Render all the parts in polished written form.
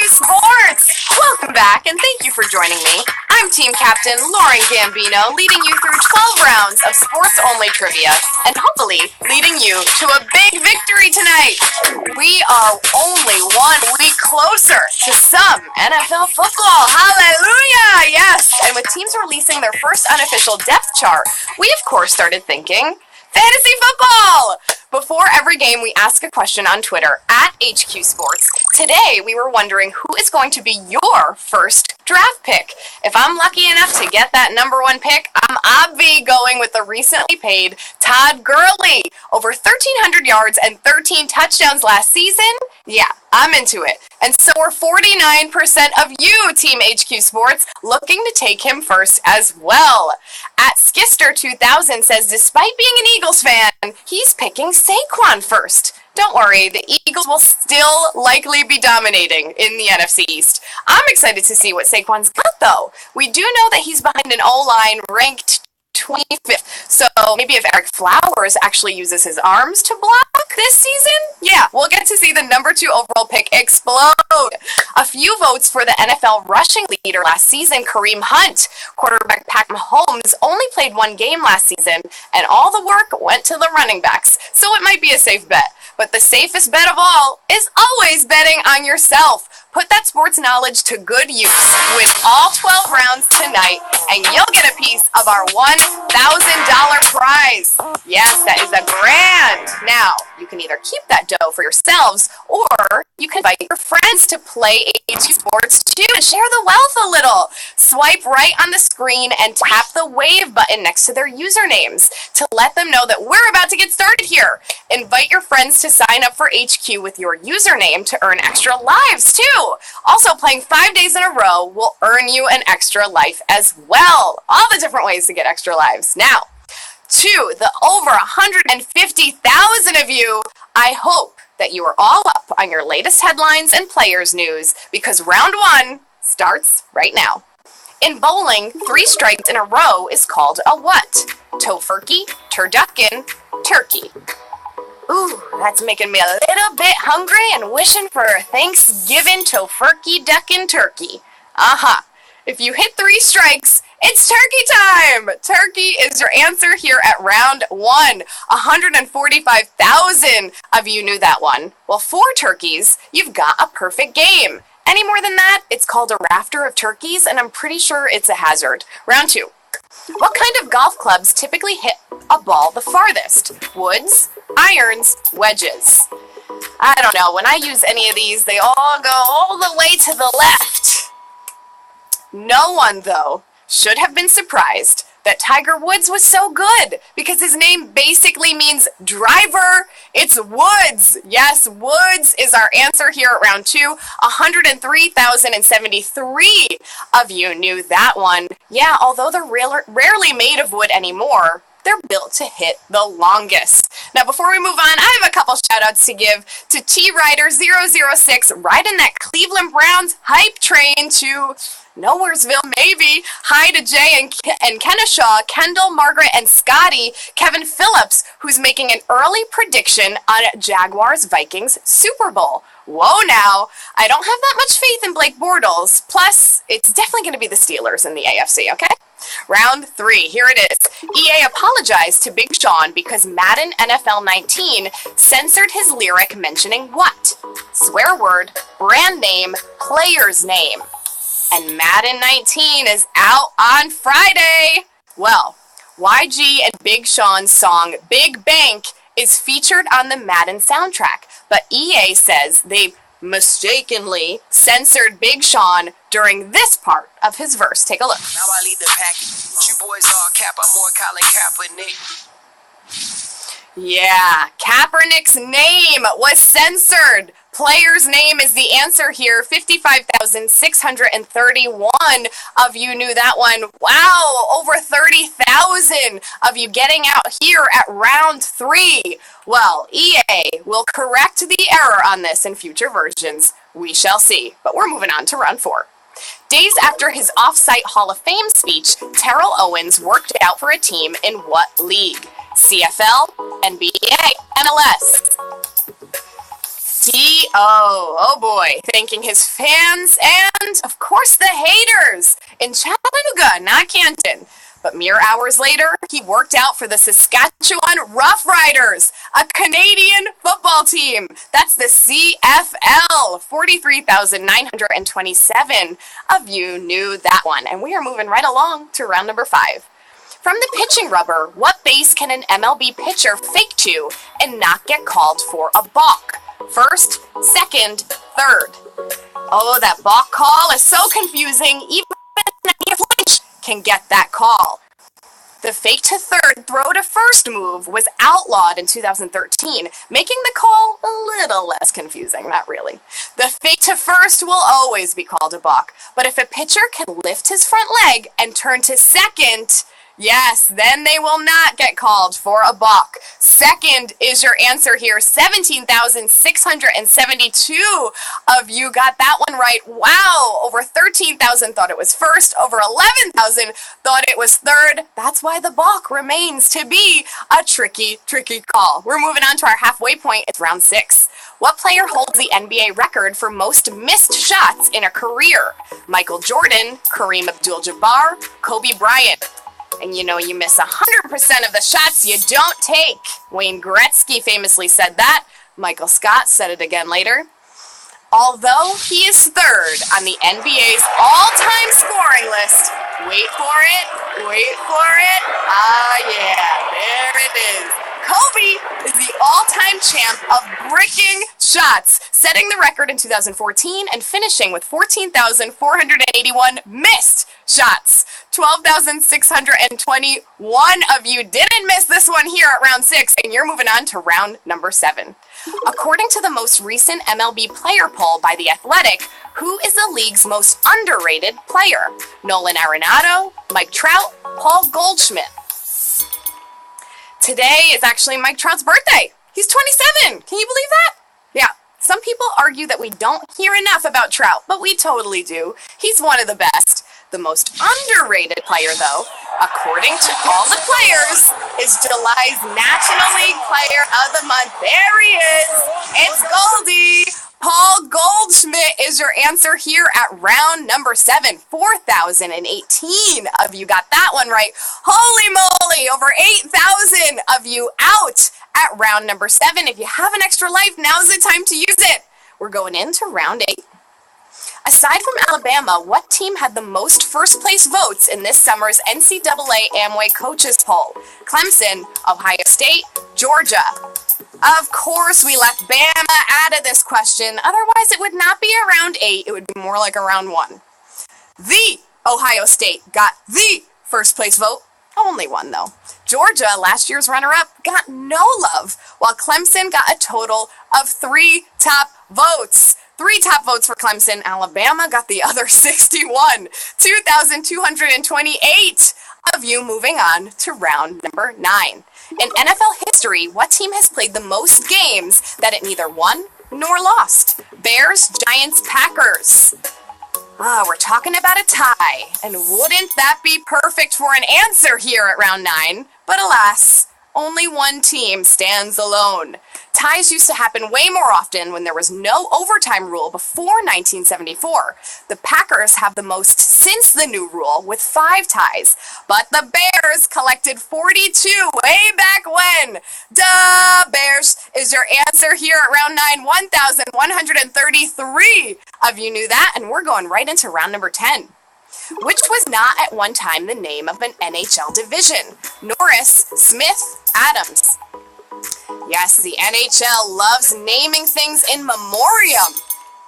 Sports! Welcome back, and thank you for joining me. I'm Team Captain Lauren Gambino, leading you through 12 rounds of sports-only trivia, and hopefully leading you to a big victory tonight. We are only 1 week closer to some NFL football. Hallelujah! Yes! And with teams releasing their first unofficial depth chart, we of course started thinking fantasy football! Before every game, we ask a question on Twitter at HQ Sports. Today, we were wondering who is going to be your first draft pick. If I'm lucky enough to get that number 1 pick, I'm obvi going with the recently paid Todd Gurley. Over 1,300 yards and 13 touchdowns last season? Yeah, I'm into it. And so are 49% of you, Team HQ Sports, looking to take him first as well. At Skister2000 says, despite being an Eagles fan, he's picking Saquon first. Don't worry, the Eagles will still likely be dominating in the NFC East. I'm excited to see what Saquon's got, though. We do know that he's behind an O-line ranked 25th. So maybe if Eric Flowers actually uses his arms to block this season, yeah, we'll get to see the number 2 overall pick explode. A few votes for the NFL rushing leader last season, Kareem Hunt. Quarterback Patrick Mahomes only played 1 game last season, and all the work went to the running backs, so it might be a safe bet. But the safest bet of all is always betting on yourself. Put that sports knowledge to good use. Win all 12 rounds tonight, and you'll get a piece of our $1,000 prize. Yes, that is a grand. Now, you can either keep that dough for yourselves, or you can invite your friends to play HQ Sports too and share the wealth a little. Swipe right on the screen and tap the wave button next to their usernames to let them know that we're about to get started here. Invite your friends to sign up for HQ with your username to earn extra lives too. Also, playing 5 days in a row will earn you an extra life as well. All the different ways to get extra lives. Now, to the over 150,000 of you, I hope that you are all up on your latest headlines and players news, because round 1 starts right now. In bowling, 3 strikes in a row is called a what? Tofurkey, turducken, turkey. Ooh, that's making me a little bit hungry and wishing for a Thanksgiving tofurkey duckin' turkey. If you hit 3 strikes, it's turkey time! Turkey is your answer here at round 1. 145,000 of you knew that one. Well, 4 turkeys, you've got a perfect game. Any more than that, it's called a rafter of turkeys, and I'm pretty sure it's a hazard. Round 2. What kind of golf clubs typically hit a ball the farthest? Woods, irons, wedges. I don't know. When I use any of these, they all go all the way to the left. No one, though, should have been surprised that Tiger Woods was so good, because his name basically means driver. It's Woods. Yes, Woods is our answer here at round 2. 103,073 of you knew that one. Yeah, although they're rarely made of wood anymore, they're built to hit the longest. Now, before we move on, I have a couple shout-outs to give to T-Rider006, riding that Cleveland Browns hype train to Nowheresville, maybe. Hi to Jay and Kenneshaw, Kendall, Margaret, and Scotty. Kevin Phillips, who's making an early prediction on Jaguars-Vikings Super Bowl. Whoa now, I don't have that much faith in Blake Bortles. Plus, it's definitely going to be the Steelers in the AFC, okay? Round 3, here it is. EA apologized to Big Sean because Madden NFL 19 censored his lyric mentioning what? Swear word, brand name, player's name. And Madden 19 is out on Friday. Well, YG and Big Sean's song Big Bank is featured on the Madden soundtrack, but EA says they mistakenly censored Big Sean during this part of his verse. Take a look. Now I lead the package. You boys all cap, I'm more Colin Kaepernick. Yeah, Kaepernick's name was censored. Player's name is the answer here. 55,631 of you knew that one. Wow, over 30,000 of you getting out here at round 3. Well, EA will correct the error on this in future versions. We shall see. But we're moving on to round 4. Days after his off-site Hall of Fame speech, Terrell Owens worked out for a team in what league? CFL, NBA, MLS. Oh boy, thanking his fans and, of course, the haters in Chattanooga, not Canton. But mere hours later, he worked out for the Saskatchewan Roughriders, a Canadian football team. That's the CFL. 43,927 of you knew that one. And we are moving right along to round number 5. From the pitching rubber, what base can an MLB pitcher fake to and not get called for a balk? First, second, third. Oh, that balk call is so confusing. Even Lynch can get that call. The fake to third, throw to first move was outlawed in 2013, making the call a little less confusing, not really. The fake to first will always be called a balk, but if a pitcher can lift his front leg and turn to second, yes, then they will not get called for a balk. Second is your answer here. 17,672 of you got that one right. Wow, over 13,000 thought it was first. Over 11,000 thought it was third. That's why the balk remains to be a tricky call. We're moving on to our halfway point. It's round 6. What player holds the NBA record for most missed shots in a career? Michael Jordan, Kareem Abdul-Jabbar, Kobe Bryant. And you know you miss 100% of the shots you don't take. Wayne Gretzky famously said that. Michael Scott said it again later. Although he is third on the NBA's all-time scoring list. Wait for it. Ah, yeah, there it is. Kobe is the all-time champ of bricking shots, setting the record in 2014 and finishing with 14,481 missed shots. 12,621 of you didn't miss this one here at round 6, and you're moving on to round number 7. According to the most recent MLB player poll by The Athletic, who is the league's most underrated player? Nolan Arenado, Mike Trout, Paul Goldschmidt. Today is actually Mike Trout's birthday. He's 27. Can you believe that? Yeah. Some people argue that we don't hear enough about Trout, but we totally do. He's one of the best. The most underrated player, though, according to all the players, is July's National League Player of the Month. There he is. It's Goldie. Paul Goldschmidt is your answer here at round number 7. 4,018 of you got that one right. Holy moly, over 8,000 of you out at round number 7. If you have an extra life, now's the time to use it. We're going into round 8. Aside from Alabama, what team had the most first-place votes in this summer's NCAA Amway Coaches Poll? Clemson, Ohio State, Georgia. Of course, we left Bama out of this question. Otherwise, it would not be a round 8. It would be more like a round 1. The Ohio State got the first-place vote. Only one, though. Georgia, last year's runner-up, got no love, while Clemson got a total of 3 top votes. 3 top votes for Clemson. Alabama got the other 61. 2,228 of you moving on to round number 9. In NFL history, what team has played the most games that it neither won nor lost? Bears, Giants, Packers. We're talking about a tie, and wouldn't that be perfect for an answer here at round 9? But alas, only one team stands alone. Ties used to happen way more often when there was no overtime rule before 1974. The Packers have the most since the new rule with 5 ties, but the Bears collected 42 way back when. Duh, Bears is your answer here at round 9. 1,133 of you knew that, and we're going right into round number 10. Which was not at one time the name of an NHL division? Norris, Smith, Adams. Yes, the NHL loves naming things in memoriam.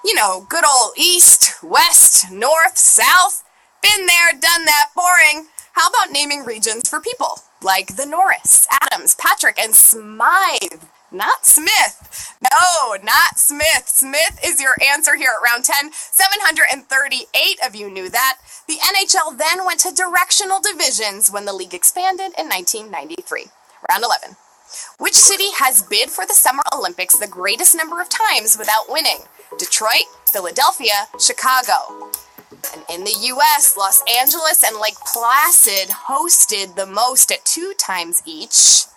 You know, good old East, West, North, South. Been there, done that, boring. How about naming regions for people? Like the Norris, Adams, Patrick, and Smythe. Not Smith. No, not Smith. Smith is your answer here at round 10. 738 of you knew that. The NHL then went to directional divisions when the league expanded in 1993. Round 11. Which city has bid for the Summer Olympics the greatest number of times without winning? Detroit, Philadelphia, Chicago. And in the U.S., Los Angeles and Lake Placid hosted the most at 2 times each.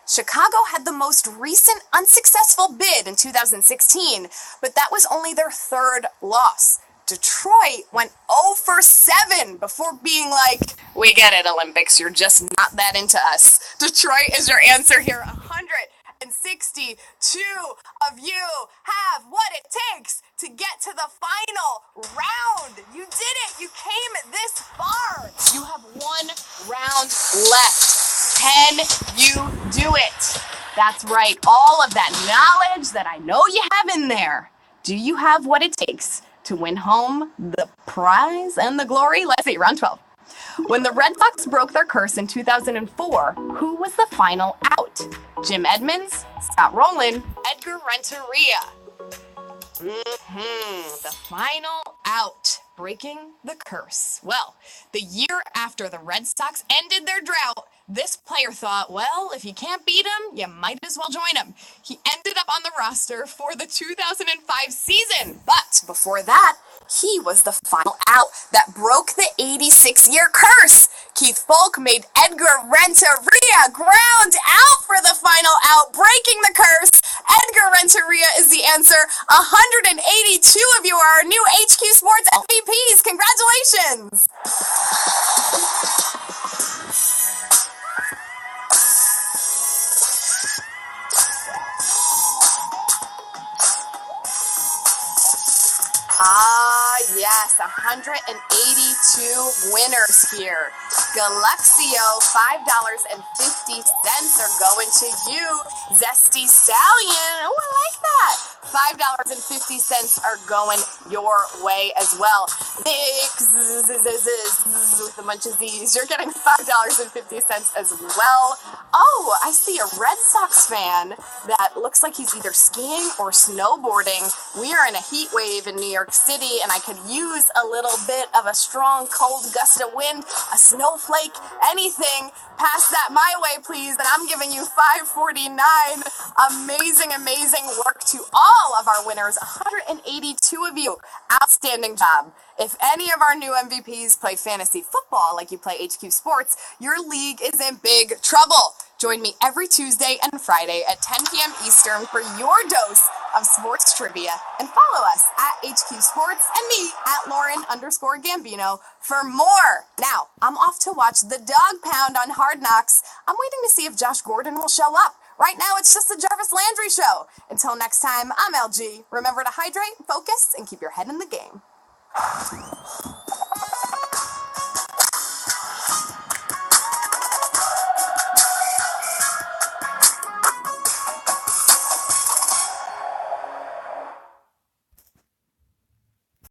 Chicago had the most recent unsuccessful bid in 2016, but that was only their third loss. Detroit went 0 for 7 before being like, we get it, Olympics, you're just not that into us. Detroit is your answer here. 162 of you have what it takes to get to the final round. You did it. You came this far. You have one round left. Can you do it? That's right. All of that knowledge that I know you have in there. Do you have what it takes to win home the prize and the glory? Let's see, round 12. When the Red Sox broke their curse in 2004, who was the final out? Jim Edmonds, Scott Rowland, Edgar Renteria. The final out, breaking the curse. Well, the year after the Red Sox ended their drought, this player thought, well, if you can't beat him, you might as well join him. He ended up on the roster for the 2005 season, but before that, he was the final out that broke the 86-year curse. Keith Folk made Edgar Renteria ground out for the final out, breaking the curse. Edgar Renteria is the answer. 182 of you are our new HQ Sports MVPs. Congratulations! Yes, 182 winners here. Galaxio, $5.50 are going to you. Zesty Stallion, oh, I like that. $5.50 are going your way as well. Nick, with a bunch of Z's, you're getting $5.50 as well. Oh, I see a Red Sox fan that looks like he's either skiing or snowboarding. We are in a heat wave in New York City, and I could use a little bit of a strong, cold gust of wind, a snowflake, anything. Pass that my way, please, and I'm giving you $5.49. Amazing, amazing work to all of our winners, 182 of you. Outstanding job. If any of our new MVPs play fantasy football like you play HQ Sports, your league is in big trouble. Join me every Tuesday and Friday at 10 p.m. Eastern for your dose of sports trivia. And follow us at HQ Sports and me at Lauren_Gambino for more. Now, I'm off to watch the Dog Pound on Hard Knocks. I'm waiting to see if Josh Gordon will show up. Right now, it's just the Jarvis Landry Show. Until next time, I'm LG. Remember to hydrate, focus, and keep your head in the game.